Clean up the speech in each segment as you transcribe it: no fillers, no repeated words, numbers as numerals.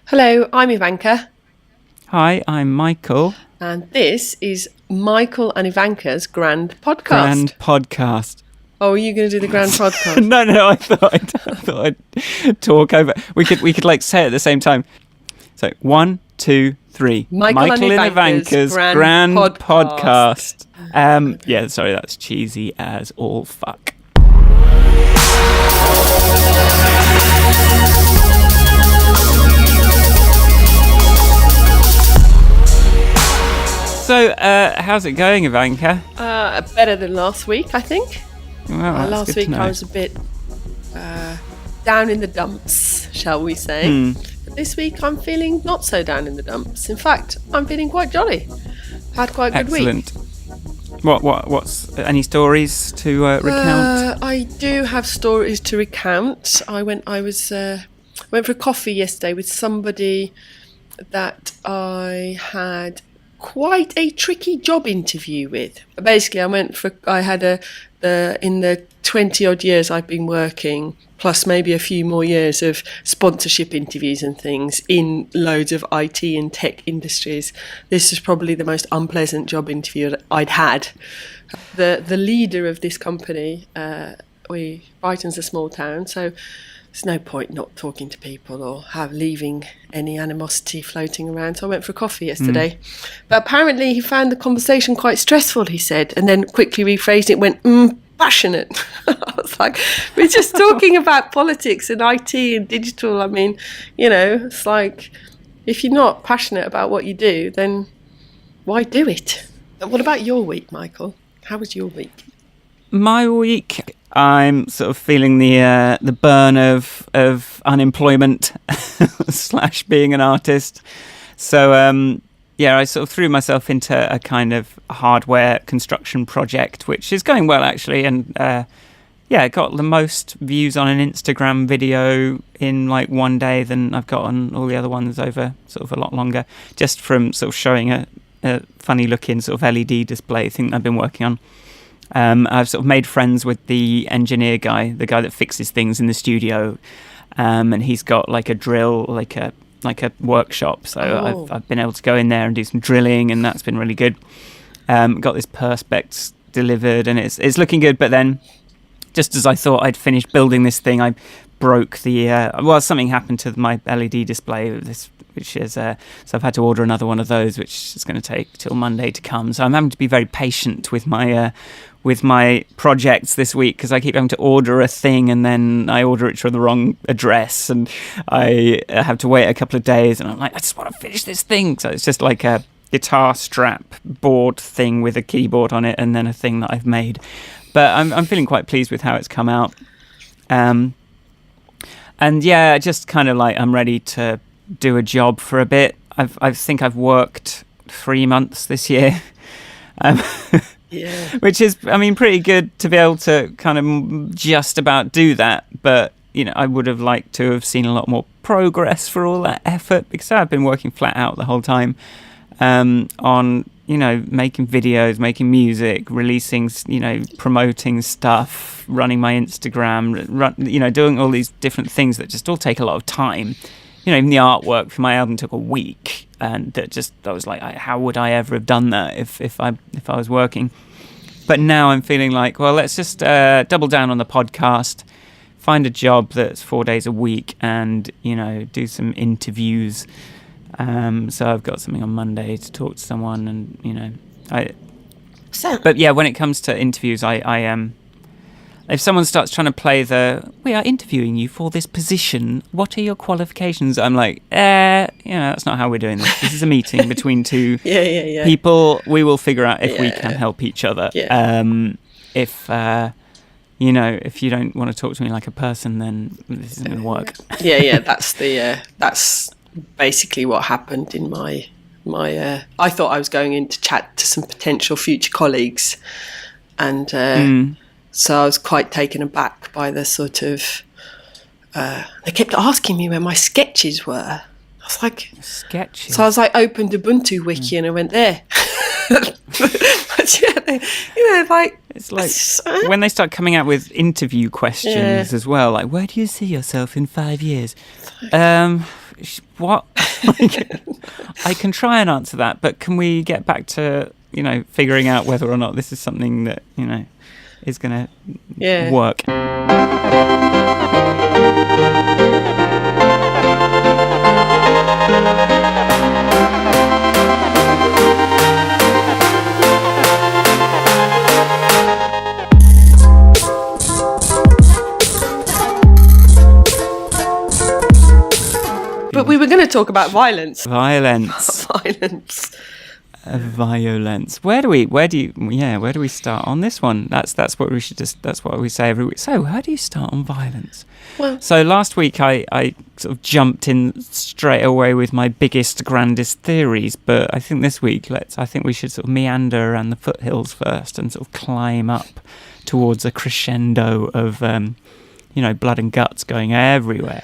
Hello, I'm Ivanka, Hi, I'm Michael. and this is Michael and Ivanka's Grand Podcast. Grand Podcast. Oh, are you going to do the Grand Podcast? No, I thought I'd talk over. We could like say it at the same time. So 1, 2, 3. Michael and Ivanka's Grand Podcast. Yeah, sorry, that's cheesy as all fuck. So, how's it going, Ivanka? Better than last week, I think. Well, Last week I was a bit down in the dumps, shall we say. But this week I'm feeling not so down in the dumps. In fact, I'm feeling quite jolly. Had quite a good week. Excellent. What's any stories to recount? I do have stories to recount. I went for a coffee yesterday with somebody that I had quite a tricky job interview with. Basically, I had in the 20 odd years I've been working, plus maybe a few more years of sponsorship interviews and things in loads of IT and tech industries. This is probably the most unpleasant job interview that I'd had. The leader of this company, Brighton's a small town, so there's no point not talking to people or leaving any animosity floating around. So I went for a coffee yesterday. But apparently he found the conversation quite stressful, he said, and then quickly rephrased it, went, passionate. I was like, we're just talking about politics and IT and digital. I mean, it's like, if you're not passionate about what you do, then why do it? What about your week, Michael? How was your week? My week, I'm sort of feeling the burn of unemployment / being an artist. So I sort of threw myself into a kind of hardware construction project, which is going well actually, and got the most views on an Instagram video in like one day than I've got on all the other ones over sort of a lot longer, just from sort of showing a funny looking sort of LED display thing I've been working on. I've sort of made friends with the engineer guy, the guy that fixes things in the studio, and he's got like a drill, like a workshop. So I've been able to go in there and do some drilling, and that's been really good. Got this Perspex delivered, and it's looking good. But then, just as I thought I'd finished building this thing, I broke something happened to my LED display. Which is so I've had to order another one of those, which is going to take till Monday to come. So I'm having to be very patient with my projects this week, because I keep having to order a thing and then I order it from the wrong address, and I have to wait a couple of days, and I'm like, I just want to finish this thing. So it's just like a guitar strap board thing with a keyboard on it, and then a thing that I've made. But I'm feeling quite pleased with how it's come out. And yeah, just kind of like I'm ready to do a job for a bit. I think I've worked 3 months this year, which is, I mean, pretty good to be able to kind of just about do that. But I would have liked to have seen a lot more progress for all that effort, because I've been working flat out the whole time on making videos, making music, releasing, promoting stuff, running my Instagram, doing all these different things that just all take a lot of time. Even the artwork for my album took a week, and I was like, how would I ever have done that if I was working? But now I'm feeling like, well, let's just double down on the podcast, find a job that's 4 days a week, and do some interviews. So I've got something on Monday to talk to someone, and But yeah, when it comes to interviews, I if someone starts trying to play we are interviewing you for this position, what are your qualifications? I'm like, that's not how we're doing this. This is a meeting between two people. We will figure out if we can help each other. Yeah. If you don't want to talk to me like a person, then this isn't going to work. Yeah. That's basically what happened in my. I thought I was going in to chat to some potential future colleagues, and. So I was quite taken aback by the sort of... they kept asking me where my sketches were. I was like... Sketches? So I was like, opened Ubuntu Wiki and I went, there. But yeah, It's like when they start coming out with interview questions as well, like, where do you see yourself in 5 years? What? Like, I can try and answer that, but can we get back to, figuring out whether or not this is something that, is going to work? But we were going to talk about violence. Violence. Violence. Where do we start on this one? That's what we say every week. So, how do you start on violence? Well, so last week I sort of jumped in straight away with my biggest, grandest theories, but I think this week I think we should sort of meander around the foothills first and sort of climb up towards a crescendo of blood and guts going everywhere.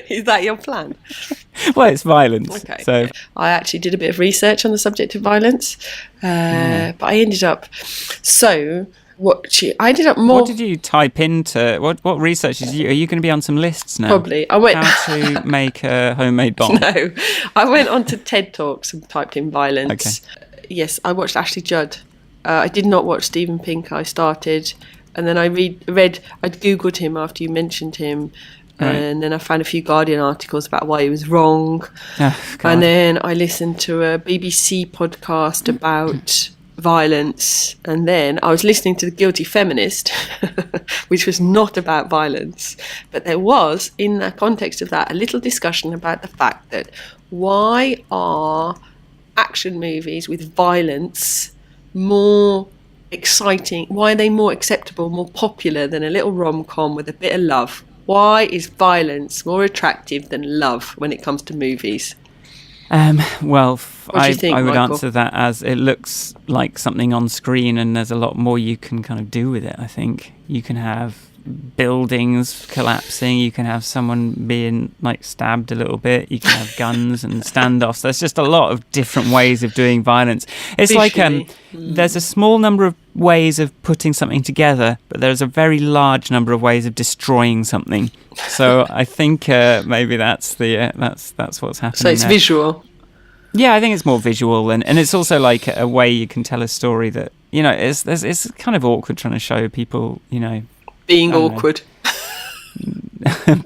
Is that your plan? Well, it's violence. Okay. So I actually did a bit of research on the subject of violence, but I ended up. What did you type into? What research are you going to be on some lists now? Probably. I went how to make a homemade bomb. No, I went on to TED Talks and typed in violence. Okay. Yes, I watched Ashley Judd. I did not watch Steven Pinker. I started, and then I read. I googled him after you mentioned him. Right. And then I found a few Guardian articles about why he was wrong. Oh, and then I listened to a BBC podcast about violence. And then I was listening to The Guilty Feminist, which was not about violence. But there was, in the context of that, a little discussion about the fact that why are action movies with violence more exciting? Why are they more acceptable, more popular than a little rom-com with a bit of love? Why is violence more attractive than love when it comes to movies? Well, What do you think, I would Michael? answer that as it looks like something on screen, and there's a lot more you can kind of do with it. I think you can have buildings collapsing, you can have someone being like stabbed a little bit, you can have guns and standoffs. There's just a lot of different ways of doing violence. It's Visually. like there's a small number of ways of putting something together, but there's a very large number of ways of destroying something. So I think maybe that's what's happening. So it's there. visual. Yeah, I think it's more visual, and it's also like a way you can tell a story that it's kind of awkward trying to show people Being I don't know. awkward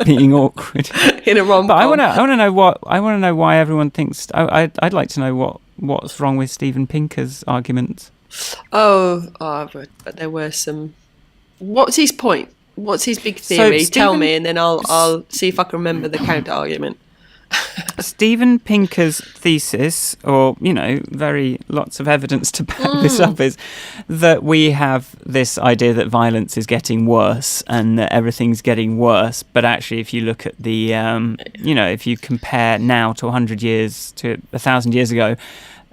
being awkward. in a rom-com. But I want to know why everyone thinks. I'd like to know what's wrong with Steven Pinker's arguments. But there were some. What's his point? What's his big theory? Tell me, and then I'll see if I can remember the counter argument. Steven Pinker's thesis, or very lots of evidence to back this up, is that we have this idea that violence is getting worse and that everything's getting worse. But actually, if you look at the, if you compare now to 100 years to 1,000 years ago,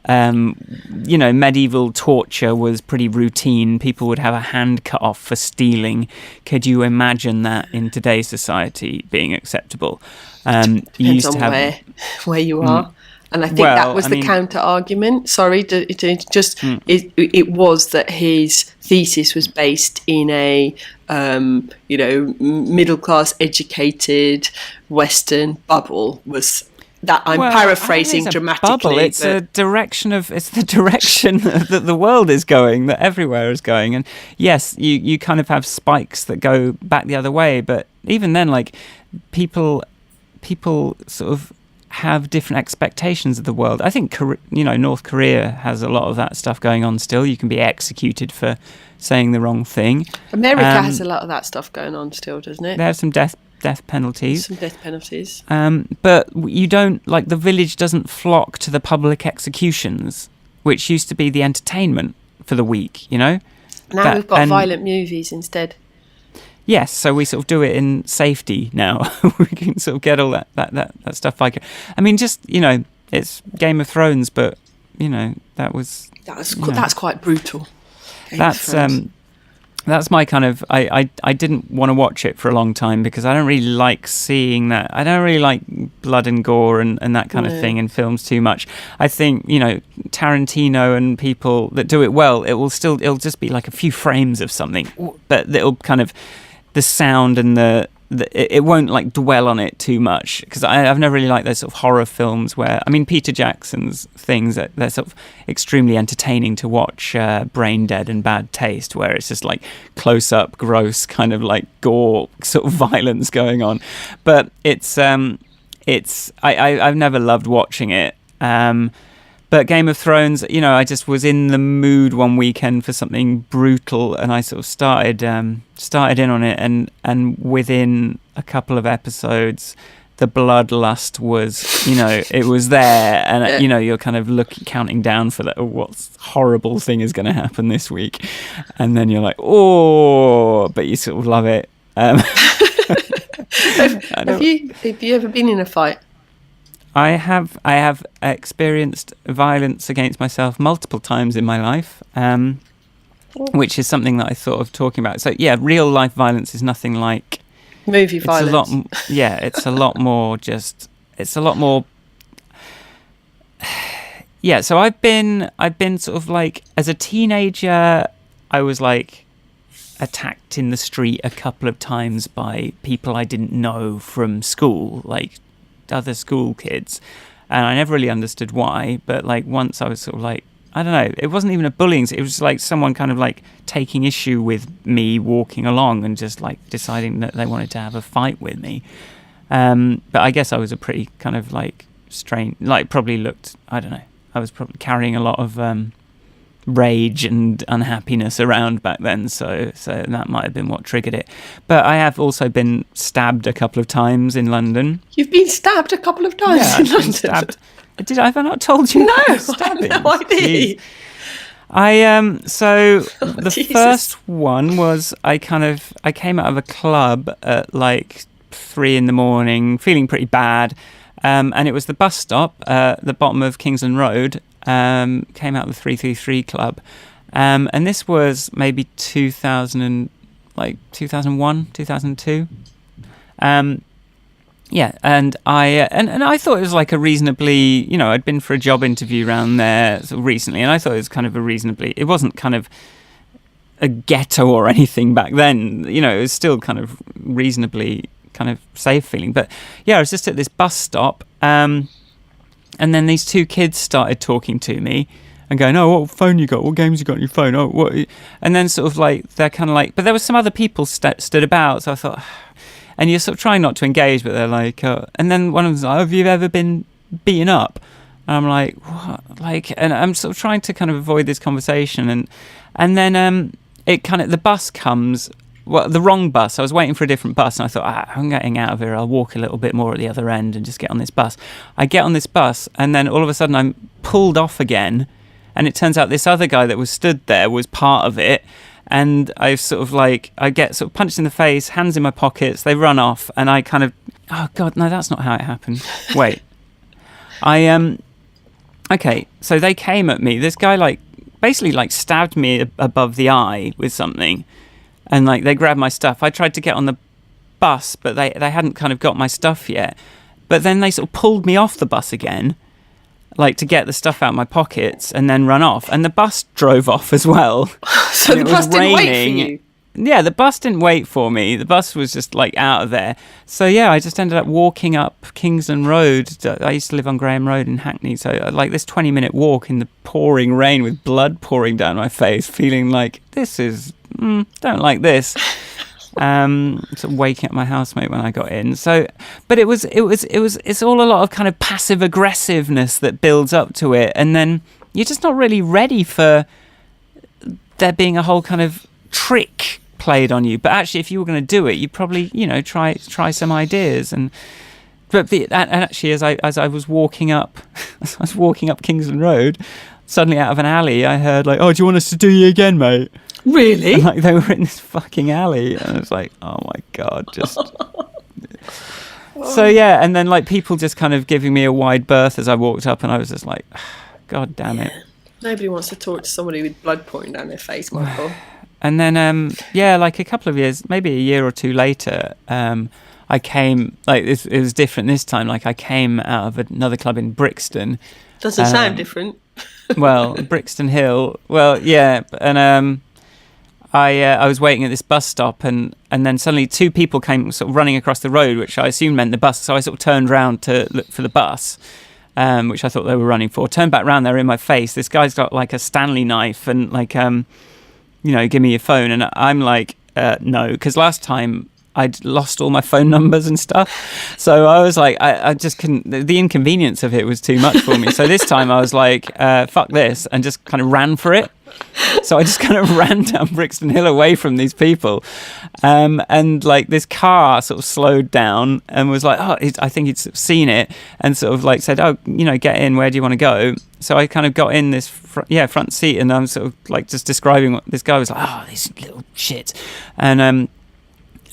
medieval torture was pretty routine. People would have a hand cut off for stealing. Could you imagine that in today's society being acceptable? Depends on where you are. And I think that was the counter argument. Sorry, it was that his thesis was based in a middle class educated Western bubble. Was that I'm paraphrasing dramatically? Bubble. It's the direction that the world is going, that everywhere is going. And yes, you kind of have spikes that go back the other way, but even then, like people sort of have different expectations of the world. I think North Korea has a lot of that stuff going on still. You can be executed for saying the wrong thing. America has a lot of that stuff going on still, doesn't it? They have some death penalties. Some death penalties. But you don't, like, the village doesn't flock to the public executions, which used to be the entertainment for the week, Now we've got violent movies instead. Yes, so we sort of do it in safety now. We can sort of get all that stuff. Like, I mean, just it's Game of Thrones, but that's quite brutal. That's my kind of. I didn't want to watch it for a long time because I don't really like seeing that. I don't really like blood and gore and that kind of thing in films too much. I think Tarantino and people that do it well, it'll just be like a few frames of something, but it'll kind of. The sound and the it won't like dwell on it too much, because I've never really liked those sort of horror films where, I mean, Peter Jackson's things, they're sort of extremely entertaining to watch, Brain Dead and Bad Taste, where it's just like close up, gross kind of like gore sort of violence going on. But I've never loved watching it. But Game of Thrones, you know, I just was in the mood one weekend for something brutal, and I sort of started in on it, and within a couple of episodes, the bloodlust was, you know, it was there, and you know, you're kind of counting down for that. Oh, what horrible thing is going to happen this week? And then you're like, oh, but you sort of love it. Have you ever been in a fight? I have experienced violence against myself multiple times in my life, which is something that I thought of talking about. So yeah, real life violence is nothing like movie violence. It's a lot more just. It's a lot more. Yeah, so I've been sort of like, as a teenager, I was like attacked in the street a couple of times by people I didn't know from school, like other school kids, and I never really understood why, but like once I was sort of like, I don't know, it wasn't even a bullying, it was like someone kind of like taking issue with me walking along and just like deciding that they wanted to have a fight with me. But I guess I was a pretty kind of like strange, like probably looked, I don't know, I was probably carrying a lot of rage and unhappiness around back then, so that might have been what triggered it. But I have also been stabbed a couple of times in London. You've been stabbed a couple of times in London? Stabbed. Have I not told you? No, I had no idea. So the Jesus. first one was I came out of a club at like 3 a.m, feeling pretty bad, and it was the bus stop at the bottom of Kingsland Road. Came out of the 333 Club, and this was maybe 2001, 2002. Yeah, and I thought it was like a reasonably, you know, I'd been for a job interview around there sort of recently, and I thought it was kind of it wasn't kind of a ghetto or anything back then, you know, it was still kind of reasonably kind of safe feeling. But yeah, I was just at this bus stop, and then these two kids started talking to me and going, oh, what phone you got? What games you got on your phone? Oh, what? And then sort of like, they're kind of like, but there were some other people stood about. So I thought, and you're sort of trying not to engage, but they're like, and then one of them's like, have you ever been beaten up? And I'm like, what? Like, and I'm sort of trying to kind of avoid this conversation. And then it kind of, the bus comes, well, the wrong bus. I was waiting for a different bus, and I thought, I'm getting out of here. I'll walk a little bit more at the other end and just get on this bus. I get on this bus, and then all of a sudden I'm pulled off again, and it turns out this other guy that was stood there was part of it, and I get sort of punched in the face, hands in my pockets, they run off, and I kind of, oh God, no, that's not how it happened. Wait. Okay, so they came at me. This guy basically stabbed me above the eye with something. And like they grabbed my stuff. I tried to get on the bus, but they hadn't kind of got my stuff yet. But then they sort of pulled me off the bus again, like to get the stuff out of my pockets and then run off. And the bus drove off as well. So the bus didn't wait for you? Yeah, the bus didn't wait for me. The bus was just like out of there. So yeah, I just ended up walking up Kingsland Road. I used to live on Graham Road in Hackney. So like this 20-minute walk in the pouring rain with blood pouring down my face, feeling like this is, don't like this. Sort of waking up my housemate when I got in. So, but it's all a lot of kind of passive aggressiveness that builds up to it. And then you're just not really ready for there being a whole kind of trick played on you. But actually, if you were going to do it, you probably, you know, try some ideas. And actually, as I was walking up Kingsland Road, suddenly out of an alley, I heard like, "Oh, do you want us to do you again, mate?" Really? And, like they were in this fucking alley, and I was like, "Oh my God!" Just so yeah, and then like people just kind of giving me a wide berth as I walked up, and I was just like, "God damn it!" Nobody wants to talk to somebody with blood pouring down their face, Michael. And then, like a couple of years, maybe a year or two later, I came, like, it was different this time. Like, I came out of another club in Brixton. Doesn't sound different. Well, Brixton Hill. Well, yeah. And I was waiting at this bus stop, and then suddenly two people came sort of running across the road, which I assumed meant the bus. So I sort of turned round to look for the bus, which I thought they were running for. Turned back round, they're in my face. This guy's got like a Stanley knife and like, give me your phone. And I'm like, no, because last time I'd lost all my phone numbers and stuff. So I was like, I just couldn't, the inconvenience of it was too much for me. So this time I was like, fuck this, and just kind of ran for it. So I just kind of ran down Brixton Hill away from these people. And like this car sort of slowed down and was like, I think he'd sort of seen it and sort of like said, get in, where do you want to go? So I kind of got in this front seat, and I'm sort of like just describing what this guy was like, this little shit. And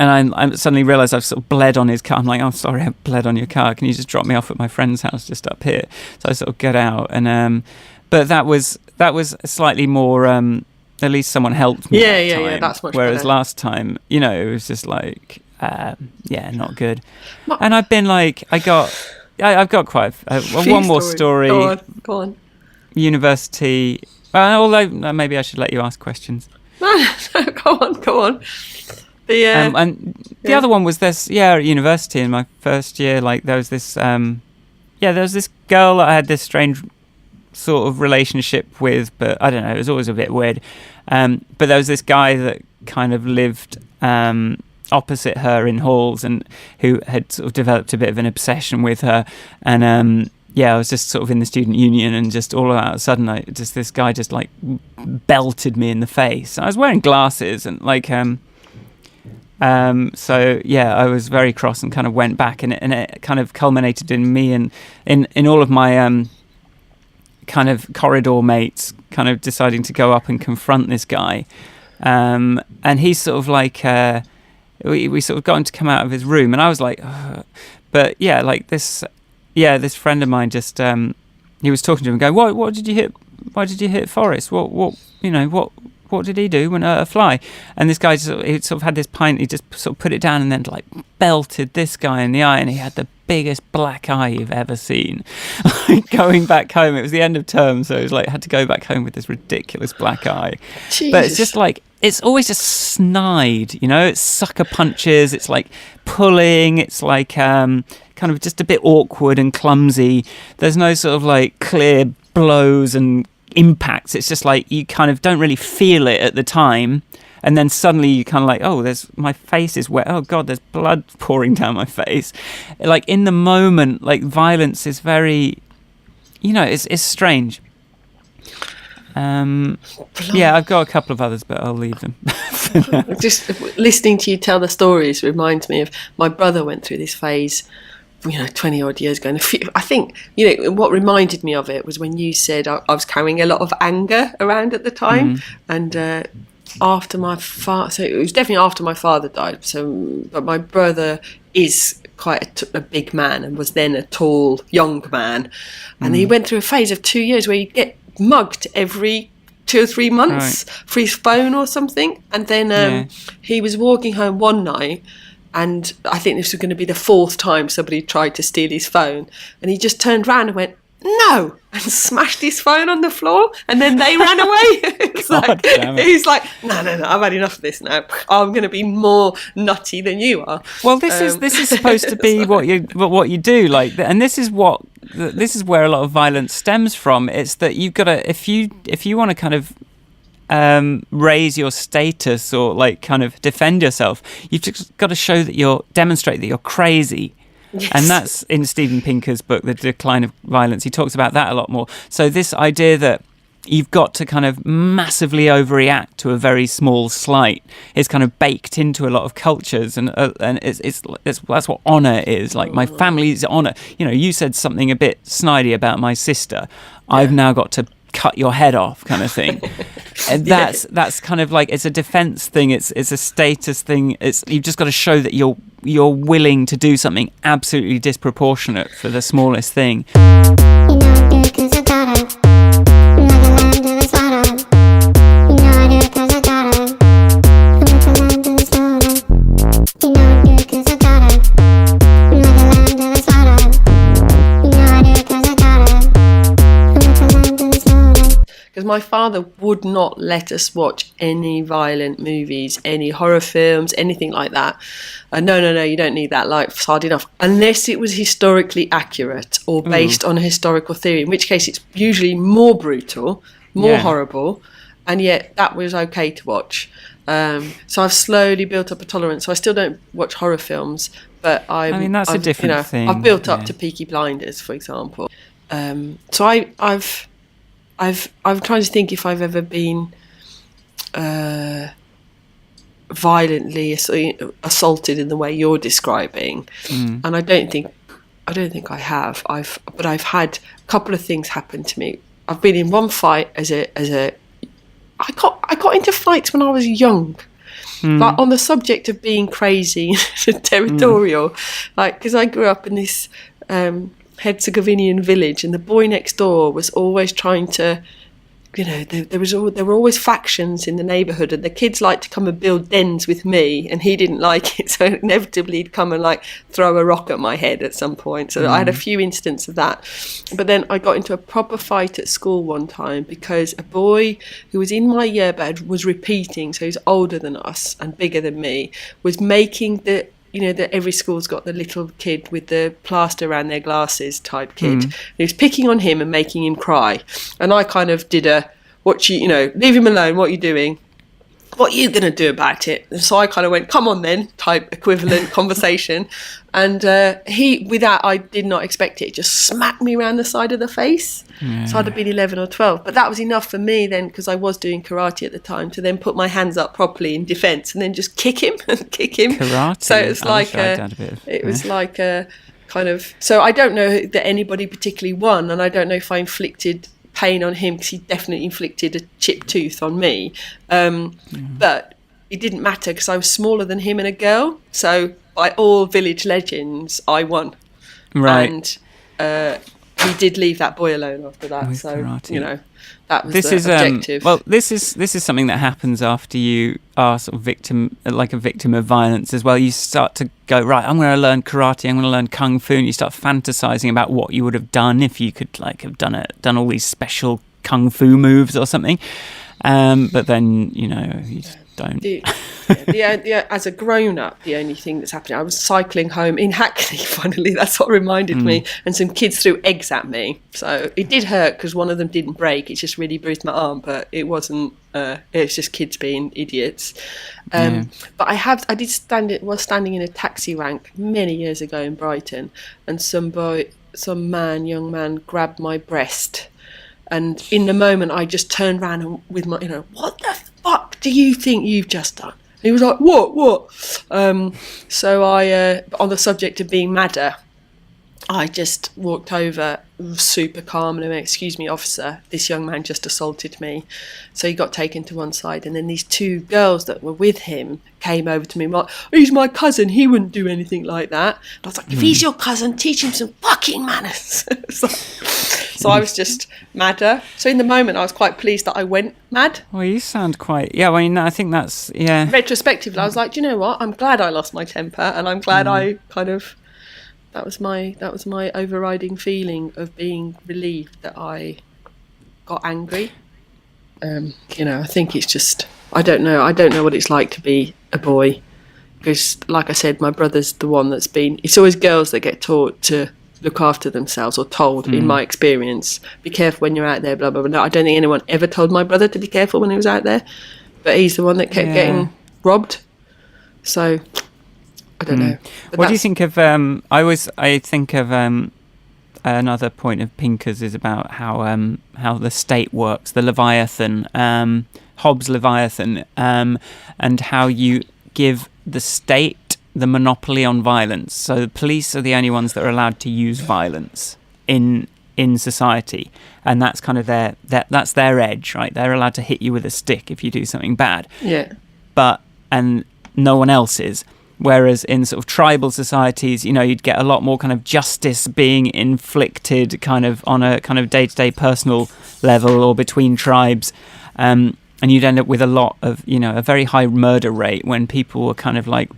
I suddenly realised I've sort of bled on his car. I'm like, sorry, I bled on your car. Can you just drop me off at my friend's house just up here? So I sort of get out, and but that was slightly more. At least someone helped me. Yeah. That's much Whereas better. Last time, it was just like, not good. And I've been like, I've got quite one more story. Go on. University. Although maybe I should let you ask questions. No, go on. And the other one was this, at university in my first year, like there was this, there was this girl that I had this strange sort of relationship with, but I don't know, it was always a bit weird. But there was this guy that kind of lived opposite her in halls, and who had sort of developed a bit of an obsession with her. And I was just sort of in the student union, and just all of a sudden, this guy just like belted me in the face. I was wearing glasses, and like. I was very cross and kind of went back, and it kind of culminated in me and in all of my kind of corridor mates kind of deciding to go up and confront this guy, and he's sort of like we sort of got him to come out of his room, and I was like, but this friend of mine just he was talking to him and going, what did you hit? Why did you hit Forrest? What did he do when a fly? And this guy he sort of had this pint, he just sort of put it down and then like belted this guy in the eye, and he had the biggest black eye you've ever seen. Going back home, it was the end of term, so it was like had to go back home with this ridiculous black eye. Jesus. But it's just like, it's always just snide, it's sucker punches, it's like pulling, it's like kind of just a bit awkward and clumsy. There's no sort of like clear blows and impacts. It's just like you kind of don't really feel it at the time, and then suddenly you kind of like, my face is wet, oh god, there's blood pouring down my face. Like in the moment, like violence is very, it's strange. I've got a couple of others, but I'll leave them. Just listening to you tell the stories reminds me of my brother went through this phase 20 odd years ago. And I think, what reminded me of it was when you said I was carrying a lot of anger around at the time. And after my father, so it was definitely after my father died. But my brother is quite a big man and was then a tall, young man. And he went through a phase of 2 years where he'd get mugged every 2 or 3 months for his phone or something. And then he was walking home one night, and I think this was going to be the 4th time somebody tried to steal his phone. And he just turned around and went, no, and smashed his phone on the floor, and then they ran away. He's like, no, I've had enough of this now. I'm going to be more nutty than you are. Well, this is supposed to be what you do, like, and this is where a lot of violence stems from. It's that you've got to, if you want to kind of raise your status or like kind of defend yourself, you've just got to demonstrate that you're crazy. Yes. And that's in Steven Pinker's book, The Decline of Violence. He talks about that a lot more. So this idea that you've got to kind of massively overreact to a very small slight is kind of baked into a lot of cultures, and it's that's what honour is. Like, my family's honour. You said something a bit snidey about my sister. Yeah. I've now got to cut your head off, kind of thing. And that's kind of like, it's a defense thing, it's a status thing. You've just got to show that you're willing to do something absolutely disproportionate for the smallest thing. my father would not let us watch any violent movies, any horror films, anything like that. No, you don't need that. Life's hard enough. Unless it was historically accurate or based on a historical theory, in which case it's usually more brutal, more horrible, and yet that was okay to watch. So I've slowly built up a tolerance. So I still don't watch horror films, but that's a different thing. I've built up to Peaky Blinders, for example. So I'm trying to think if I've ever been violently assaulted in the way you're describing, and I don't think I have. But I've had a couple of things happen to me. I've been in one fight I got into fights when I was young. Like on the subject of being crazy and territorial, like because I grew up in this Herzegovinian village, and the boy next door was always trying to, there were always factions in the neighbourhood, and the kids liked to come and build dens with me, and he didn't like it, so inevitably he'd come and like throw a rock at my head at some point. So I had a few instances of that. But then I got into a proper fight at school one time because a boy who was in my year but was repeating, so he's older than us and bigger than me, was making that every school's got the little kid with the plaster around their glasses type kid. And he was picking on him and making him cry. And I kind of did leave him alone, what are you doing? What are you going to do about it? And so I kind of went, come on then, type equivalent conversation. And I did not expect it, just smacked me around the side of the face. Yeah. So I'd have been 11 or 12. But that was enough for me then, because I was doing karate at the time, to then put my hands up properly in defence and then just kick him and kick him. Karate? So it was like a kind of... So I don't know that anybody particularly won, and I don't know if I inflicted pain on him, because he definitely inflicted a chipped tooth on me. But it didn't matter because I was smaller than him and a girl. So by all village legends, I won. Right. And he did leave that boy alone after that. With so karate. That was the objective. This is something that happens after you are sort of a victim of violence as well. You start to go, right, I'm going to learn karate, I'm going to learn kung fu, and you start fantasizing about what you would have done if you could have done all these special kung fu moves or something. But then you just don't. As a grown-up, the only thing that's happening, I was cycling home in Hackney, finally, that's what reminded me, and some kids threw eggs at me. So it did hurt because one of them didn't break, it just really bruised my arm, but it wasn't, it was just kids being idiots. But I did standing in a taxi rank many years ago in Brighton, and some young man grabbed my breast. And in the moment, I just turned around and with my, what the fuck do you think you've just done? And he was like, what? So I, on the subject of being madder, I just walked over super calm and went, excuse me, officer, this young man just assaulted me. So he got taken to one side, and then these two girls that were with him came over to me and were like, he's my cousin, he wouldn't do anything like that. And I was like, if he's your cousin, teach him some fucking manners. So I was just madder. So in the moment, I was quite pleased that I went mad. Well, you sound quite... Yeah, I think that's... Yeah. Retrospectively, I was like, do you know what? I'm glad I lost my temper, and I'm glad I kind of... That was my overriding feeling of being relieved that I got angry. I think it's just... I don't know what it's like to be a boy. Because, like I said, my brother's the one that's been... It's always girls that get taught to look after themselves, or told, in my experience, be careful when you're out there, blah, blah, blah. No, I don't think anyone ever told my brother to be careful when he was out there, but he's the one that kept getting robbed. So I don't know. But what do you think of I think of another point of Pinker's is about how the state works, the Leviathan, Hobbes' Leviathan, and how you give the state the monopoly on violence. So the police are the only ones that are allowed to use violence in society, and that's kind of that's their edge, right? They're allowed to hit you with a stick if you do something bad. Yeah. And no one else is. Whereas in sort of tribal societies, you'd get a lot more kind of justice being inflicted kind of on a kind of day-to-day personal level or between tribes. And you'd end up with a lot of, a very high murder rate when people were kind of like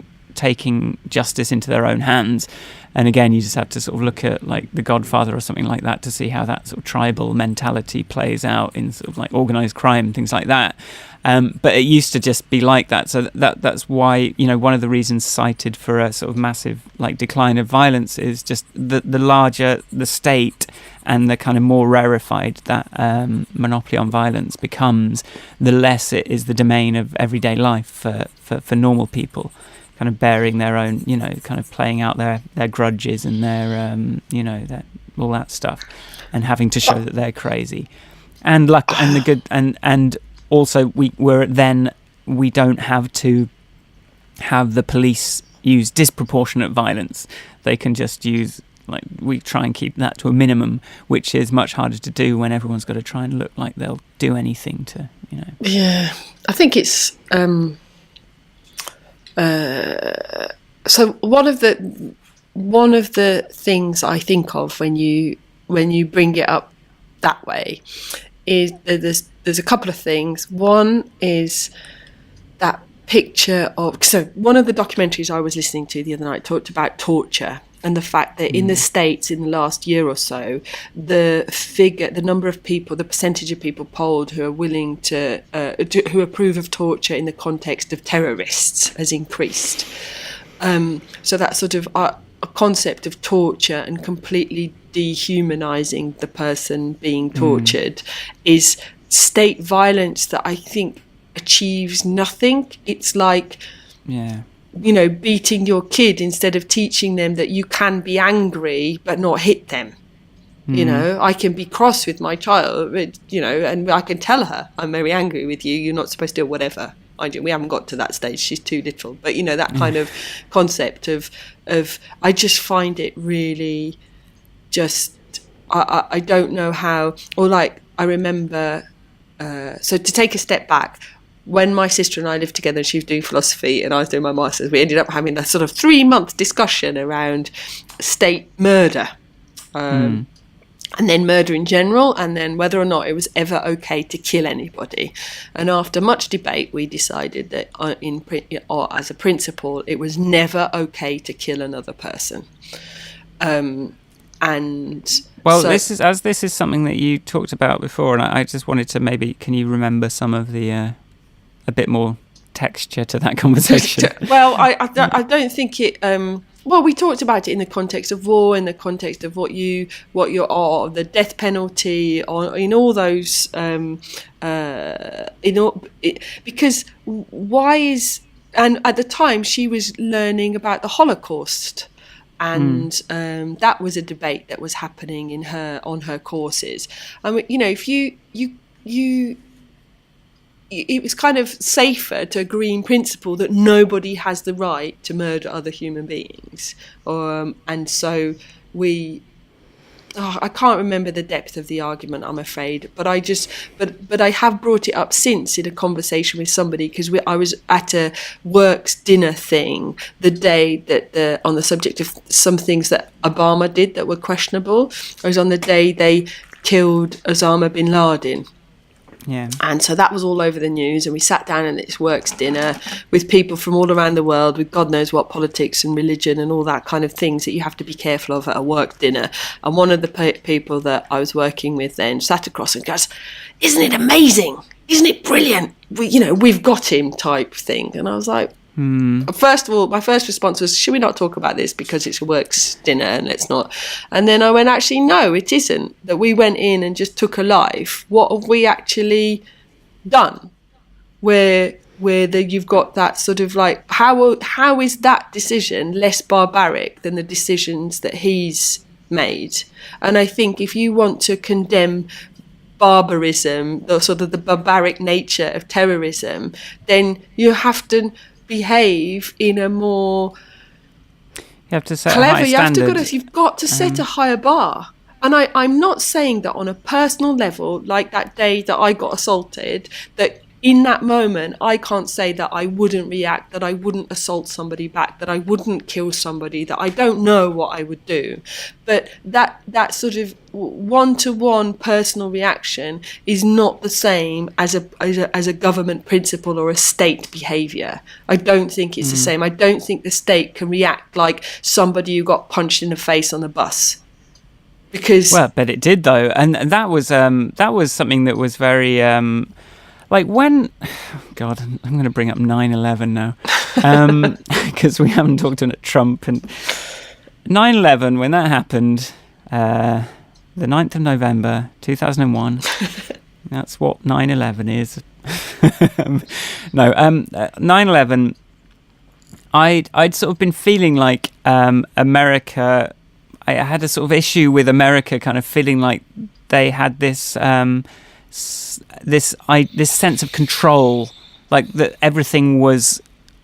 taking justice into their own hands. And again, you just have to sort of look at like The Godfather or something like that to see how that sort of tribal mentality plays out in sort of like organised crime and things like that. But it used to just be like that. So that's why, you know, one of the reasons cited for a sort of massive like decline of violence is just the larger the state and the kind of more rarefied that monopoly on violence becomes, the less it is the domain of everyday life for normal people, kind of bearing their own, you know, kind of playing out their grudges and their, you know, all that stuff, and having to show that they're crazy. And luck and the good and also we don't have to have the police use disproportionate violence. They can just use, like, we try and keep that to a minimum, which is much harder to do when everyone's got to try and look like they'll do anything to, you know. Yeah, I think it's so one of the things I think of when you bring it up that way is that there's a couple of things. One is that picture of, so one of the documentaries I was listening to the other night talked about torture and the fact that in the States in the last year or so, the number of people, the percentage of people polled who are willing who approve of torture in the context of terrorists has increased. So that sort of a concept of torture and completely dehumanizing the person being tortured is state violence that I think achieves nothing. It's like, you know, beating your kid instead of teaching them that you can be angry but not hit them. You know, I can be cross with my child, you know, and I can tell her, I'm very angry with you, you're not supposed to do whatever. We haven't got to that stage, she's too little. But, you know, that kind of concept of I just find it really just, I don't know how, or like, I remember, so to take a step back, when my sister and I lived together and she was doing philosophy and I was doing my master's, we ended up having a sort of 3-month discussion around state murder. And then murder in general, and then whether or not it was ever okay to kill anybody. And after much debate, we decided that as a principle, it was never okay to kill another person. And well, so, this is something that you talked about before, and I just wanted to maybe, can you remember some of the a bit more texture to that conversation? Well, I don't think it. Well, we talked about it in the context of war, in the context of what you are, the death penalty, or in all those, because why is, and at the time she was learning about the Holocaust, and that was a debate that was happening on her courses. I mean, you know, if you it was kind of safer to agree in principle that nobody has the right to murder other human beings. And so I can't remember the depth of the argument, I'm afraid, but I have brought it up since in a conversation with somebody, because I was at a works dinner thing the day that on the subject of some things that Obama did that were questionable. I was on the day they killed Osama bin Laden. Yeah. And so that was all over the news, and we sat down at this works dinner with people from all around the world with God knows what politics and religion and all that kind of things that you have to be careful of at a work dinner. And one of the people that I was working with then sat across and goes, "Isn't it amazing? Isn't it brilliant? We've got him," type thing. And I was like, first of all, my first response was, should we not talk about this because it's a works dinner and let's not. And then I went, actually, no, it isn't. That we went in and just took a life. What have we actually done? Where you've got that sort of like, how is that decision less barbaric than the decisions that he's made? And I think if you want to condemn barbarism, the sort of the barbaric nature of terrorism, then you have to behave in a more clever. You've got to set a higher bar. And I'm not saying that on a personal level, like that day that I got assaulted, that in that moment, I can't say that I wouldn't react, that I wouldn't assault somebody back, that I wouldn't kill somebody, that I don't know what I would do. But that sort of one-to-one personal reaction is not the same as a government principle or a state behaviour. I don't think it's the same. I don't think the state can react like somebody who got punched in the face on a bus. Because but it did though, and that was something that was very like when, God, I'm going to bring up 9/11 now, because we haven't talked about Trump and 9/11 when that happened, the 9th of November 2001. That's what 9/11 is. 9/11. I'd sort of been feeling like America. I had a sort of issue with America, kind of feeling like they had this sense of control, like that everything was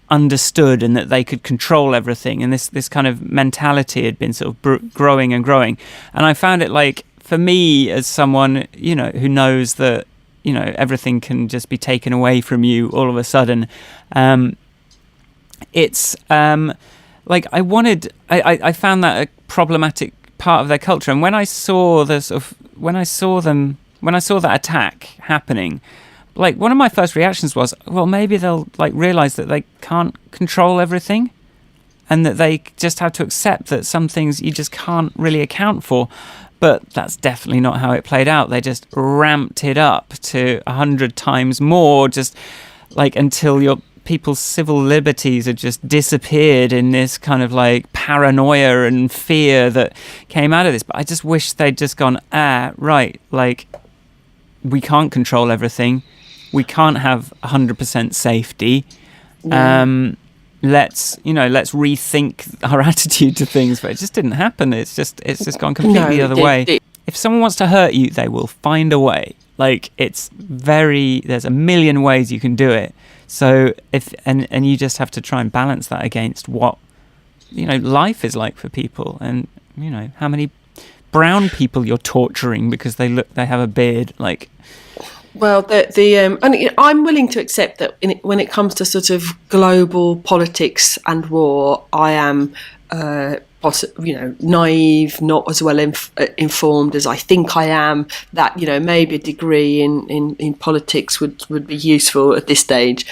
understood and that they could control everything, and this kind of mentality had been sort of growing and growing. And I found it like, for me as someone, you know, who knows that, you know, everything can just be taken away from you all of a sudden, it's like I found that a problematic part of their culture. And when I saw that attack happening, like one of my first reactions was, well, maybe they'll like realize that they can't control everything, and that they just have to accept that some things you just can't really account for. But that's definitely not how it played out. They just ramped it up to 100 times more, just like until people's civil liberties had just disappeared in this kind of like paranoia and fear that came out of this. But I just wish they'd just gone, right, like we can't control everything. We can't have 100% safety. Let's rethink our attitude to things. But it just didn't happen. It's just gone completely the other way. If someone wants to hurt you, they will find a way. Like there's a million ways you can do it. So and you just have to try and balance that against what, you know, life is like for people, and, you know, how many brown people you're torturing because they have a beard, like. Well, and I'm willing to accept that when it comes to sort of global politics and war, I am, naive, not as well informed as I think I am. That, you know, maybe a degree in politics would be useful at this stage.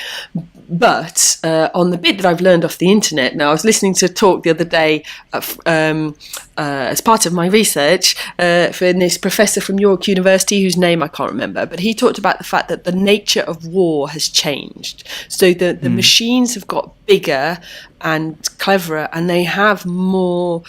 But on the bit that I've learned off the internet, now I was listening to a talk the other day as part of my research for this professor from York University, whose name I can't remember, but he talked about the fact that the nature of war has changed. So the machines have got bigger and cleverer, and they have more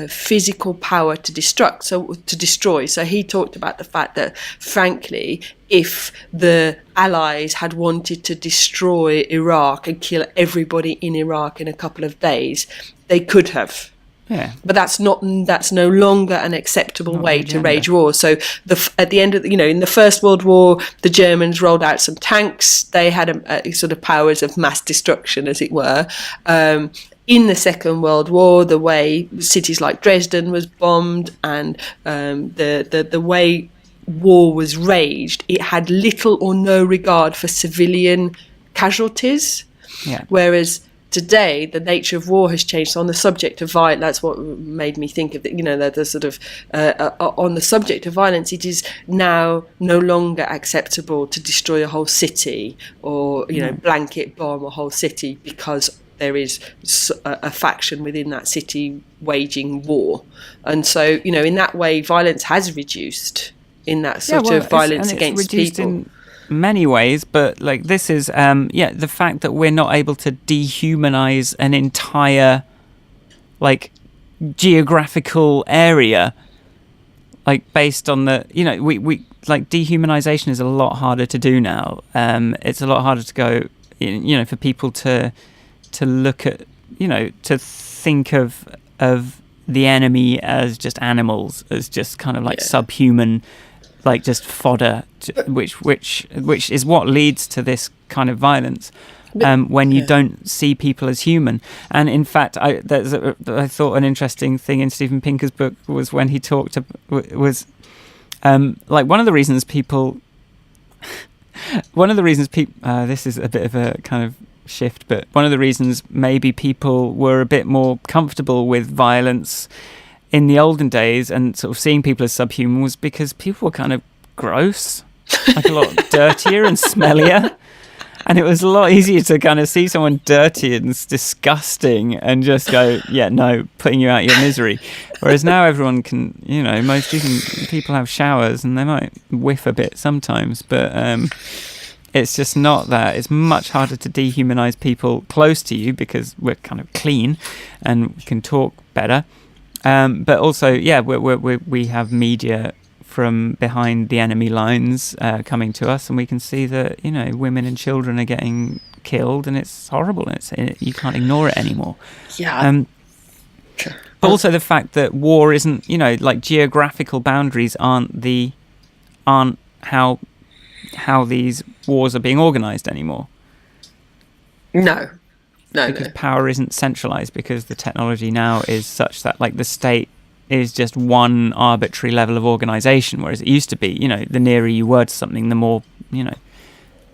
physical power to destroy. So he talked about the fact that, frankly, if the Allies had wanted to destroy Iraq and kill everybody in Iraq in a couple of days, they could have. Yeah. But that's no longer an acceptable way to wage war. So at the end of in the First World War, the Germans rolled out some tanks. They had a sort of powers of mass destruction, as it were. In the Second World War, the way cities like Dresden was bombed, and the way war was raged, it had little or no regard for civilian casualties. Yeah. Whereas today, the nature of war has changed. So on the subject of violence, that's what made me think of the sort of on the subject of violence, it is now no longer acceptable to destroy a whole city or blanket bomb a whole city because there is a faction within that city waging war. And so, in that way, violence has reduced in that sort of violence against people. In many ways, but like this is, the fact that we're not able to dehumanize an entire, like, geographical area, like, based on the, we like, dehumanization is a lot harder to do now. It's a lot harder to go, for people to look at, to think of the enemy as just animals, as just kind of like subhuman, like just fodder, which is what leads to this kind of violence. When you don't see people as human. And in fact, I thought an interesting thing in Steven Pinker's book was when he talked like one of the reasons people one of the reasons people, this is a bit of a kind of shift, but one of the reasons maybe people were a bit more comfortable with violence in the olden days and sort of seeing people as subhuman was because people were kind of gross, like a lot dirtier and smellier. And it was a lot easier to kind of see someone dirty and disgusting and just go, yeah, no, putting you out of your misery. Whereas now everyone can, most people have showers and they might whiff a bit sometimes, but it's just not that. It's much harder to dehumanize people close to you because we're kind of clean and can talk better. But also, yeah, we have media from behind the enemy lines coming to us, and we can see that women and children are getting killed, and it's horrible. And you can't ignore it anymore. Yeah. But also the fact that war isn't, like geographical boundaries aren't how these wars are being organised anymore. No. Because power isn't centralised, because the technology now is such that like the state is just one arbitrary level of organisation, whereas it used to be, the nearer you were to something, the more,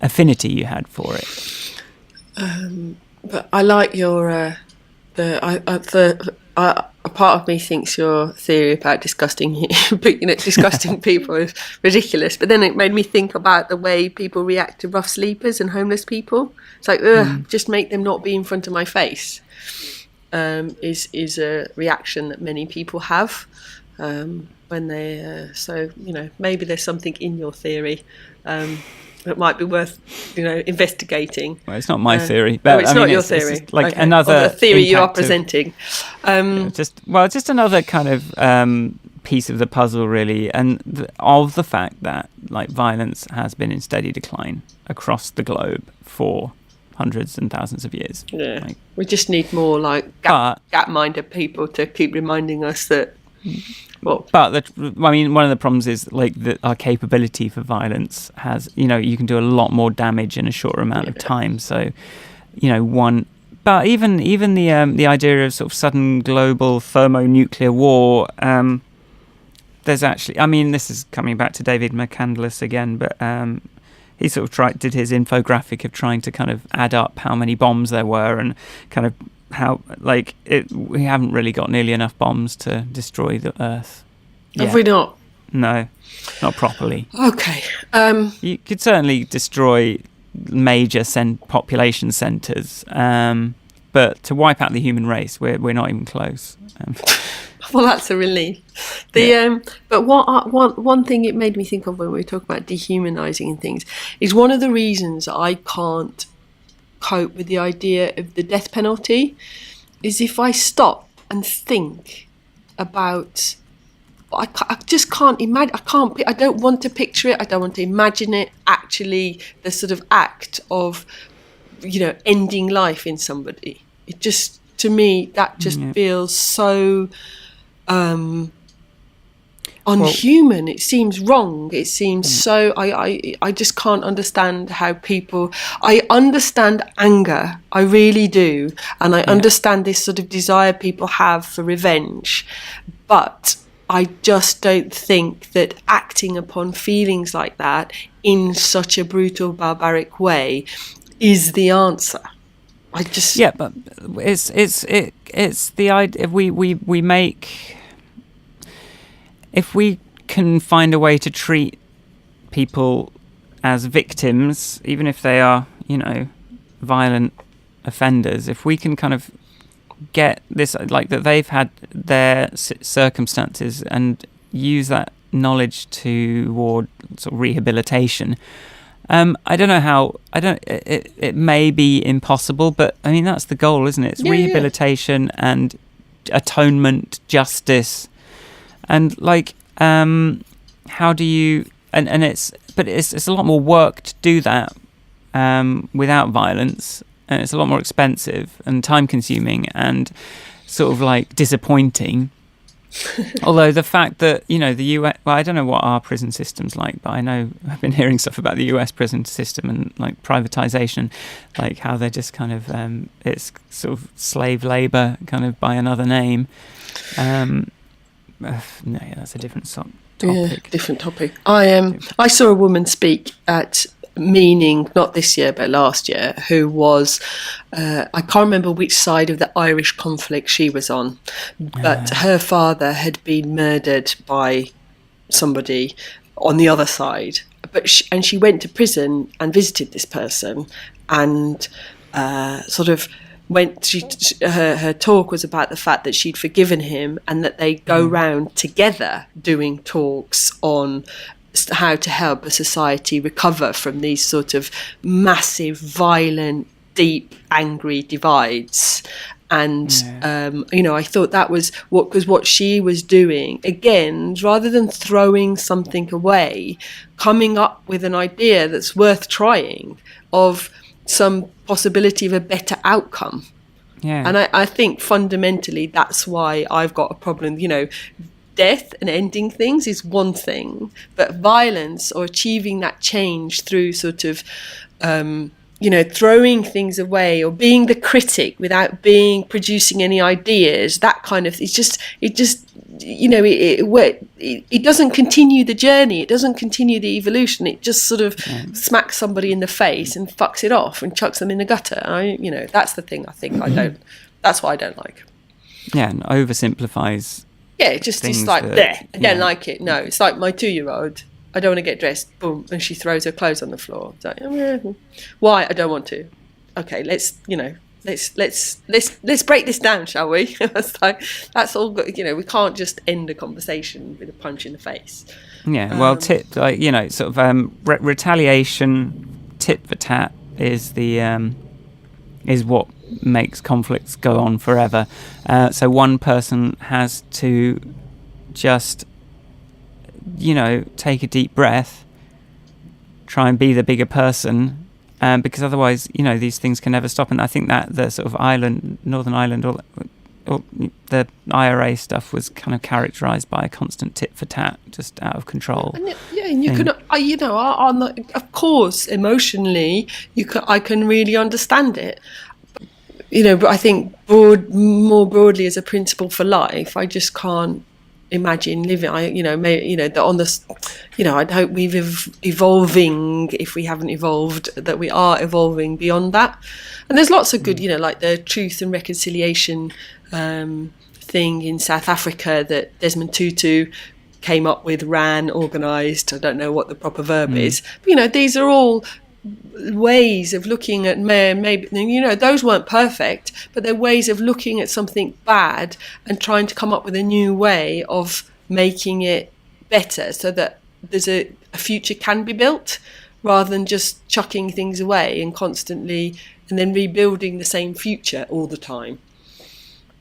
affinity you had for it. But I like your a part of me thinks your theory about disgusting people is ridiculous. But then it made me think about the way people react to rough sleepers and homeless people. It's like, just make them not be in front of my face. Is a reaction that many people have when they maybe there's something in your theory that might be worth investigating. Well, it's not my theory, but it's not your theory. It's like another theory you are presenting. Just another kind of piece of the puzzle, really, and of the fact that like violence has been in steady decline across the globe for hundreds and thousands of years. Yeah, we just need more like gap-minded people to keep reminding us that. Well, but one of the problems is like that our capability for violence has, you can do a lot more damage in a shorter amount of time. So, but even the idea of sort of sudden global thermonuclear war. There's actually, this is coming back to David McCandless again, but. He sort of did his infographic of trying to kind of add up how many bombs there were and kind of how we haven't really got nearly enough bombs to destroy the Earth. Have we not? No, not properly. Okay. You could certainly destroy major population centres, but to wipe out the human race, we're not even close. Well, that's a relief. But one thing it made me think of when we talk about dehumanising and things is one of the reasons I can't cope with the idea of the death penalty is if I stop and think about. I just can't imagine. I don't want to picture it. I don't want to imagine it. Actually, the sort of act of, ending life in somebody. It just, to me, that just feels so. Unhuman. It seems wrong. It seems so. I just can't understand how people. I understand anger. I really do, and I understand this sort of desire people have for revenge, but I just don't think that acting upon feelings like that in such a brutal, barbaric way is the answer. But it's the idea we make. If we can find a way to treat people as victims, even if they are, violent offenders, if we can kind of get this, like that they've had their circumstances and use that knowledge toward sort of rehabilitation. I don't know how. It may be impossible, but I mean that's the goal, isn't it? It's rehabilitation and atonement, justice. And how do you? And it's a lot more work to do that without violence, and it's a lot more expensive and time-consuming and sort of like disappointing. Although the fact that the US, well, I don't know what our prison system's like, but I know I've been hearing stuff about the US prison system and like privatization, like how they're just kind of it's sort of slave labor kind of by another name. That's a different topic. Yeah, different topic. I saw a woman speak at meaning not this year but last year, who was, I can't remember which side of the Irish conflict she was on, but her father had been murdered by somebody on the other side. But she went to prison and visited this person, and sort of her talk was about the fact that she'd forgiven him, and that they go round together doing talks on how to help a society recover from these sort of massive, violent, deep, angry divides. And I thought that was what she was doing, again, rather than throwing something away, coming up with an idea that's worth trying, of some possibility of a better outcome. And I think fundamentally that's why I've got a problem. Death and ending things is one thing, but violence or achieving that change through sort of throwing things away or being the critic without producing any ideas, that kind of, it doesn't continue the journey, it doesn't continue the evolution, it just sort of smacks somebody in the face and fucks it off and chucks them in the gutter. That's the thing that's what I don't like. And oversimplifies. It's like, I don't like it. No, it's like my 2-year-old. I don't want to get dressed. Boom, and she throws her clothes on the floor. It's like, why? I don't want to. Okay, let's break this down, shall we? It's like, that's all. We can't just end a conversation with a punch in the face. Retaliation, tit for tat is what makes conflicts go on forever. So one person has to just, take a deep breath, try and be the bigger person, because otherwise, these things can never stop. And I think that the sort of Northern Ireland, or the IRA stuff was kind of characterised by a constant tit for tat, just out of control. And you can, of course, emotionally, I can really understand it. But I think more broadly as a principle for life, I just can't imagine living. I'd hope we've evolving, if we haven't evolved, that we are evolving beyond that. And there's lots of good, like the Truth and Reconciliation thing in South Africa that Desmond Tutu came up with, organised. I don't know what the proper verb is, but these are all ways of looking at maybe those weren't perfect, but they're ways of looking at something bad and trying to come up with a new way of making it better, so that there's a future can be built, rather than just chucking things away and constantly and then rebuilding the same future all the time.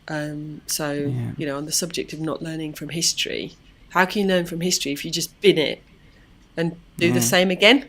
On the subject of not learning from history, how can you learn from history if you just bin it and do the same again?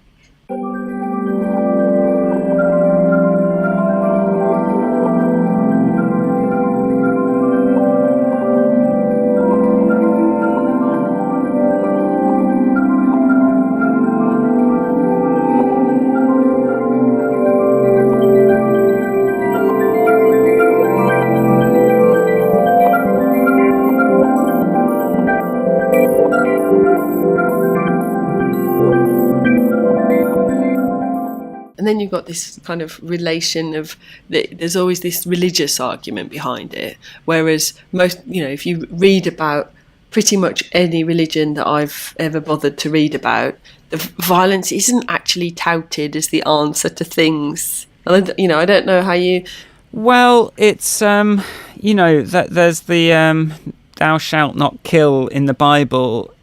And then you've got this kind of relation of there's always this religious argument behind it, whereas most, if you read about pretty much any religion that I've ever bothered to read about, the violence isn't actually touted as the answer to things. And I don't know how you. Well, it's that there's the "thou shalt not kill" in the Bible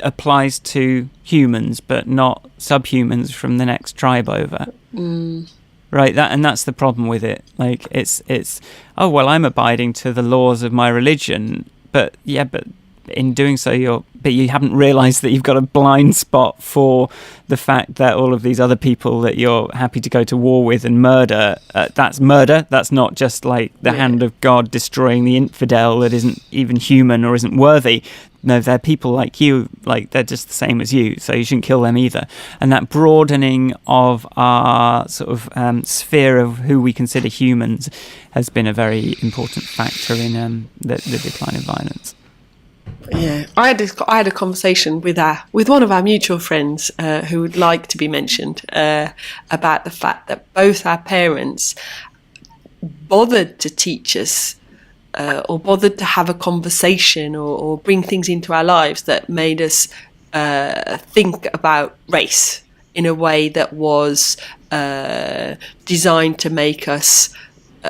applies to humans, but not subhumans from the next tribe over. Right, that's the problem with it. Like it's I'm abiding to the laws of my religion, but in doing so you haven't realised that you've got a blind spot for the fact that all of these other people that you're happy to go to war with and murder, that's murder. That's not just like the hand of God destroying the infidel that isn't even human or isn't worthy. No, they're people like you, like they're just the same as you, so you shouldn't kill them either. And that broadening of our sort of sphere of who we consider humans has been a very important factor in the decline of violence. Yeah, I had a conversation with one of our mutual friends who would like to be mentioned about the fact that both our parents bothered to teach us or bothered to have a conversation or bring things into our lives that made us think about race in a way that was designed to make us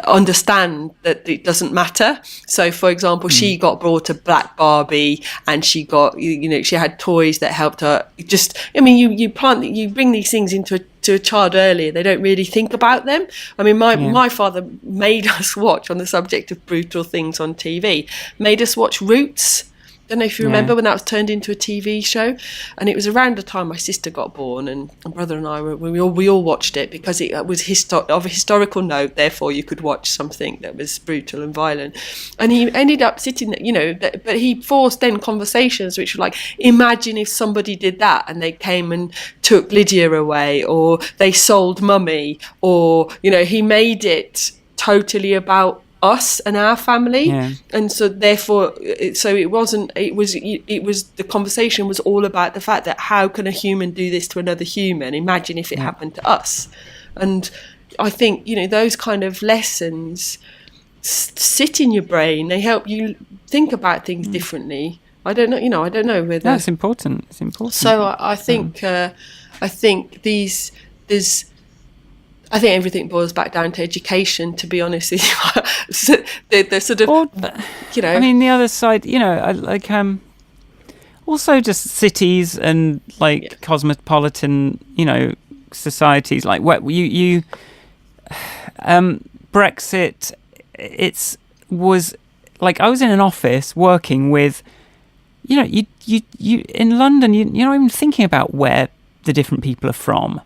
understand that it doesn't matter. So for example, she got brought a black Barbie, and she got, she had toys that helped her. You bring these things to a child earlier, they don't really think about them. I mean, my father made us watch, on the subject of brutal things on TV, made us watch Roots. Don't know if you remember when that was turned into a TV show, and it was around the time my sister got born, and my brother and I we all watched it because it was of a historical note. Therefore, you could watch something that was brutal and violent. And he ended up sitting there, but he forced then conversations which were like, imagine if somebody did that and they came and took Lydia away, or they sold Mummy, or he made it totally about us and our family, and so therefore it was the conversation was all about the fact that how can a human do this to another human, imagine if it happened to us. And I think those kind of lessons sit in your brain, they help you think about things differently. I don't know whether that's important. It's important. So I think I think everything boils back down to education, to be honest with you. the sort of, I mean, the other side, also just cities and cosmopolitan, societies, like what Brexit, was like, I was in an office working with, you in London, you're not even thinking about where the different people are from.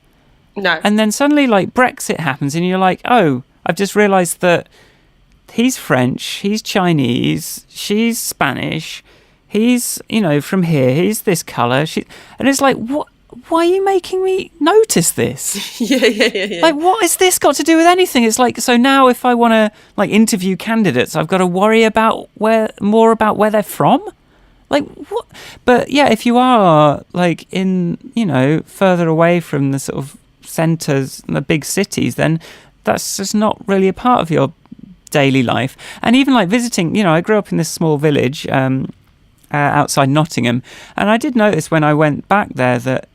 No. And then suddenly, Brexit happens, and you're like, oh, I've just realised that he's French, he's Chinese, she's Spanish, he's, from here, he's this colour. And it's like, what? Why are you making me notice this? Yeah. Like, what has this got to do with anything? It's like, so now if I want to, interview candidates, I've got to worry about more about where they're from? Like, what? But, yeah, if you are, in, further away from the sort of centres and the big cities, then that's just not really a part of your daily life. And even visiting, I grew up in this small village outside Nottingham, and I did notice when I went back there that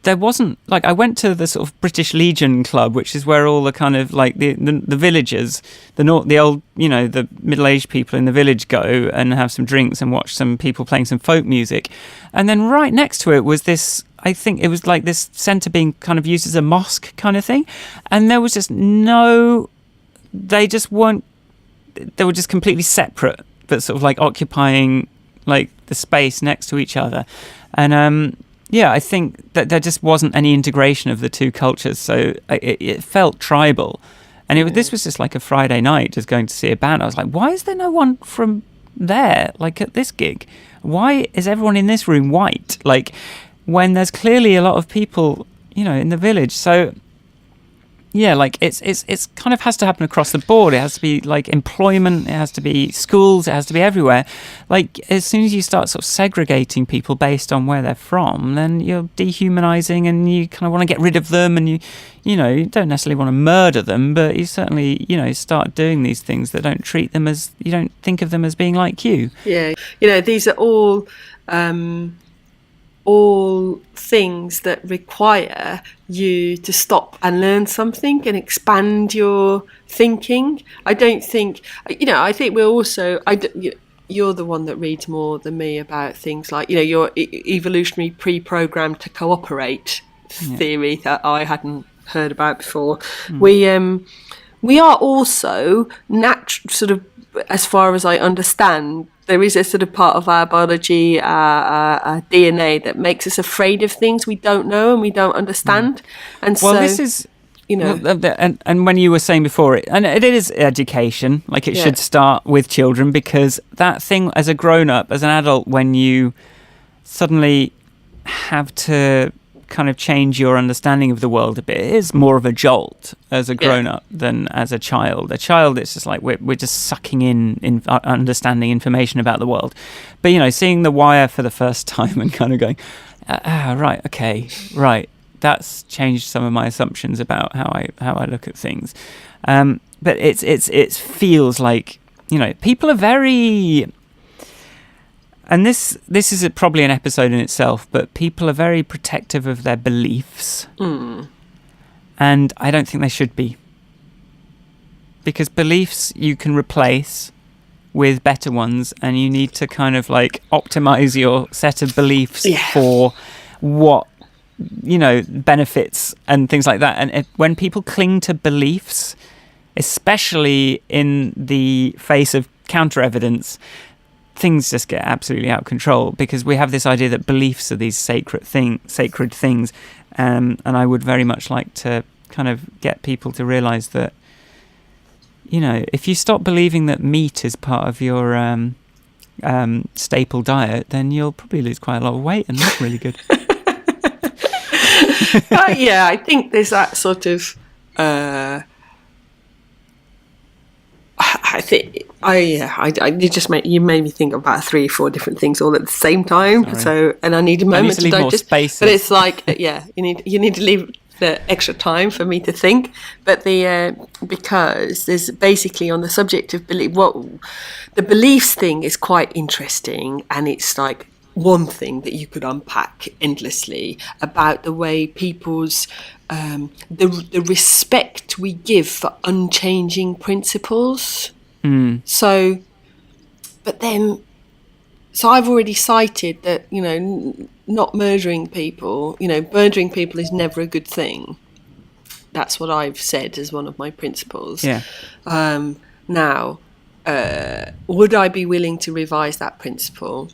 there wasn't, I went to the sort of British Legion Club, which is where all the kind of the villagers, the old, the middle-aged people in the village go and have some drinks and watch some people playing some folk music. And then right next to it was this, I think it was this centre being kind of used as a mosque kind of thing. And there was just they were just completely separate, but sort of occupying the space next to each other. And I think that there just wasn't any integration of the two cultures. So it felt tribal. And this was just a Friday night, just going to see a band. I was like, why is there no one from there, at this gig? Why is everyone in this room white? When there's clearly a lot of people, in the village. So, yeah, it's kind of has to happen across the board. It has to be employment, it has to be schools, it has to be everywhere. As soon as you start sort of segregating people based on where they're from, then you're dehumanizing, and you kind of want to get rid of them, and you don't necessarily want to murder them, but you certainly, start doing these things that don't treat them as, you don't think of them as being like you. Yeah, these are all things that require you to stop and learn something and expand your thinking. I don't think, I think we're also, you're the one that reads more than me about things like, your evolutionary pre-programmed to cooperate theory that I hadn't heard about before. We are also sort of, as far as I understand, there is a sort of part of our biology, our DNA, that makes us afraid of things we don't know and we don't understand. And well, so, this is, and when you were saying before, and it is education, it should start with children, because that thing as a grown-up, as an adult, when you suddenly have to kind of change your understanding of the world a bit. It is more of a jolt as a grown-up than as a child. A child, it's just like we're just sucking in understanding information about the world. But, you know, seeing The Wire for the first time and kind of going, right, okay, right, that's changed some of my assumptions about how I look at things. But it feels like, you know, people are very... And this is probably an episode in itself, but people are very protective of their beliefs. And I don't think they should be. Because beliefs you can replace with better ones, and you need to kind of like optimize your set of beliefs for what, you know, benefits and things like that. And when people cling to beliefs, especially in the face of counter evidence, things just get absolutely out of control, because we have this idea that beliefs are these sacred things, and I would very much like to kind of get people to realise that, you know, if you stop believing that meat is part of your staple diet, then you'll probably lose quite a lot of weight and look really good. I think there's that sort of... you made me think about 3 or 4 different things all at the same time. Sorry. So, and I need a moment to digest. Spaces. But it's like, you need to leave the extra time for me to think. But because there's basically on the subject of belief, the beliefs thing is quite interesting, and it's like one thing that you could unpack endlessly about the way people's the respect we give for unchanging principles. So I've already cited that, you know, not murdering people, you know, murdering people is never a good thing. That's what I've said as one of my principles. Yeah. Now, would I be willing to revise that principle?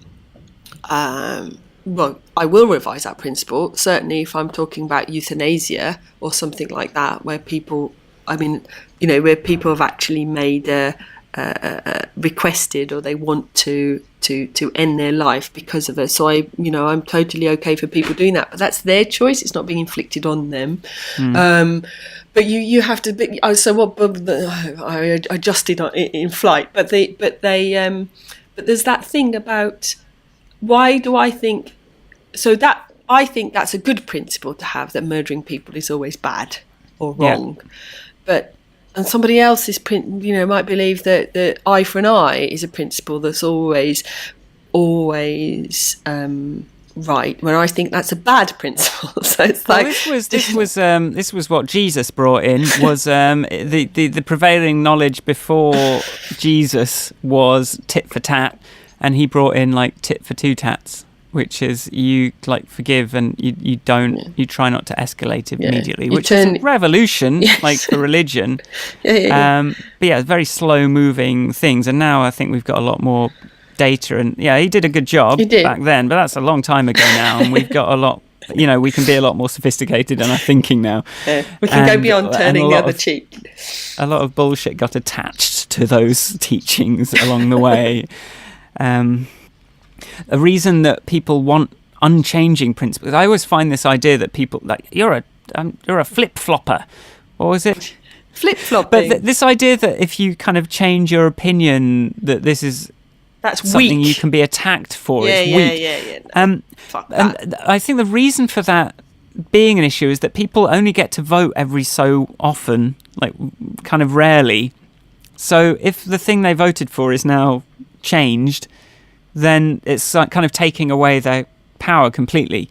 Well, I will revise that principle, certainly if I'm talking about euthanasia or something like that, where people, I mean, you know, where people have actually made requested, or they want to end their life because of it. So I'm totally okay for people doing that, but that's their choice. It's not being inflicted on them. But you have to be, so what I adjusted in flight, but there's that thing about, why do I think, so that I think that's a good principle to have, that murdering people is always bad or wrong. And somebody else's might believe that the eye for an eye is a principle that's always right, when I think that's a bad principle. So it's like, this was what Jesus brought in, was the prevailing knowledge before Jesus was tit for tat, and he brought in like tit for two tats, which is you like forgive and you don't, you try not to escalate immediately, which is a revolution, like for religion. But very slow moving things. And now I think we've got a lot more data, and he did a good job back then, but that's a long time ago now, and we've got a lot, you know, we can be a lot more sophisticated in our thinking now. We can go beyond turning the other cheek. A lot of bullshit got attached to those teachings along the way. A reason that people want unchanging principles, I always find this idea that people like, you're a flip-flopper. What was it? Flip-flopping. But this idea that if you kind of change your opinion, that that's something weak, you can be attacked for. It's weak. Fuck that. And I think the reason for that being an issue is that people only get to vote every so often, like kind of rarely. So if the thing they voted for is now changed, then it's kind of taking away their power completely,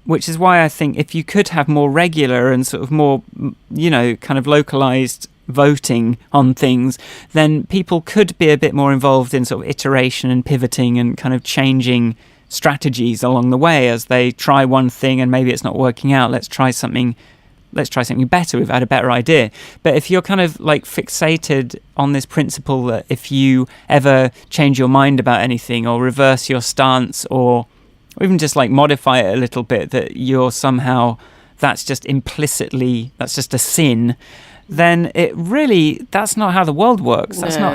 which is why I think if you could have more regular and sort of more, you know, kind of localized voting on things, then people could be a bit more involved in sort of iteration and pivoting and kind of changing strategies along the way as they try one thing and maybe it's not working out. Let's try something better. We've had a better idea. But if you're kind of like fixated on this principle that if you ever change your mind about anything or reverse your stance or even just like modify it a little bit, that you're somehow, that's just a sin, then that's not how the world works. That's No.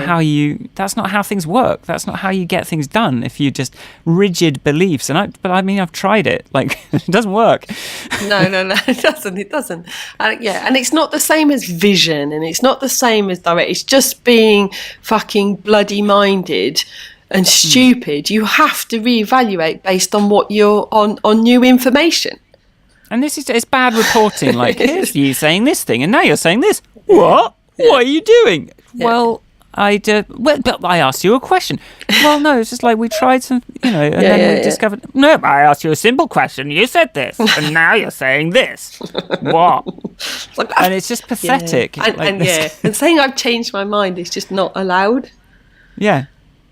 that's not how things work. That's not how you get things done if you just rigid beliefs. But I've tried it. Like, it doesn't work. No, it doesn't. And it's not the same as vision, and it's not the same as direct. It's just being fucking bloody minded and stupid. You have to reevaluate based on what you're on new information. And it's bad reporting. Like, here's you saying this thing, and now you're saying this. What? What are you doing? Yeah. Well, but I asked you a question. Well, no, it's just like we tried some, and then we discovered. No, I asked you a simple question. You said this, and now you're saying this. What? And it's just pathetic. Yeah. And saying I've changed my mind is just not allowed. Yeah.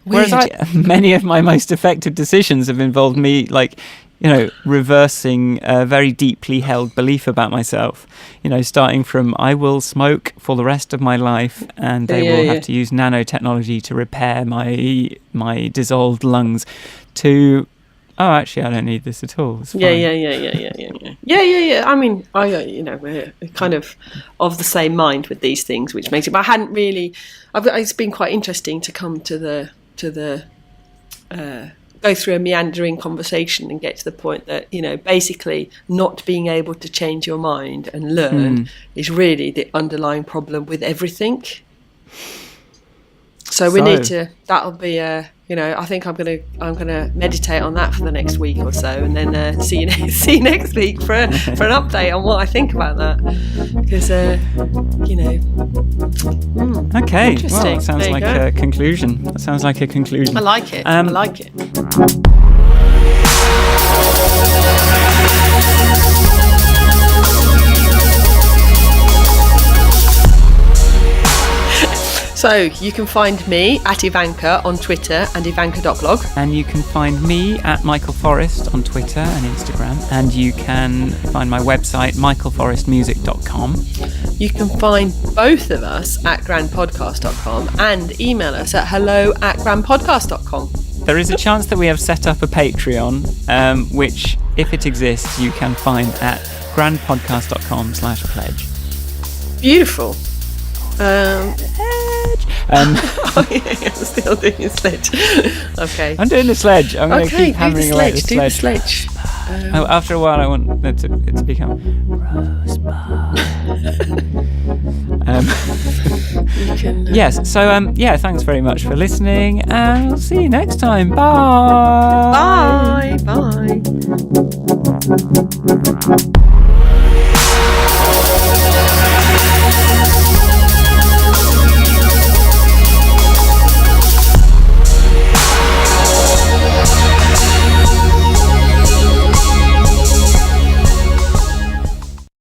Weird. Whereas many of my most effective decisions have involved me, like, reversing a very deeply held belief about myself. Starting from I will smoke for the rest of my life, and they will have to use nanotechnology to repair my dissolved lungs, to actually I don't need this at all. It's fine. Yeah. I mean, we're kind of the same mind with these things, which makes it. But I hadn't really. It's been quite interesting to come to the go through a meandering conversation and get to the point that basically not being able to change your mind and learn is really the underlying problem with everything. So we need to. That'll be I think I'm gonna meditate on that for the next week or so, and then see you next week for an update on what I think about that. Because Okay, interesting. well, that sounds like a conclusion. That sounds like a conclusion. I like it. I like it. So you can find me at Ivanka on Twitter and Ivanka.blog. And you can find me at Michael Forrest on Twitter and Instagram. And you can find my website, michaelforrestmusic.com. You can find both of us at grandpodcast.com and email us at hello@grandpodcast.com. There is a chance that we have set up a Patreon, which, if it exists, you can find at grandpodcast.com/pledge. Beautiful. Um, I'm still doing a sledge. Okay. I'm doing the sledge. I'm going to keep hammering away at the Do the sledge. sledge. After a while, I want it to become Rosebud. Yes. So thanks very much for listening, and we'll see you next time. Bye. Bye. Bye.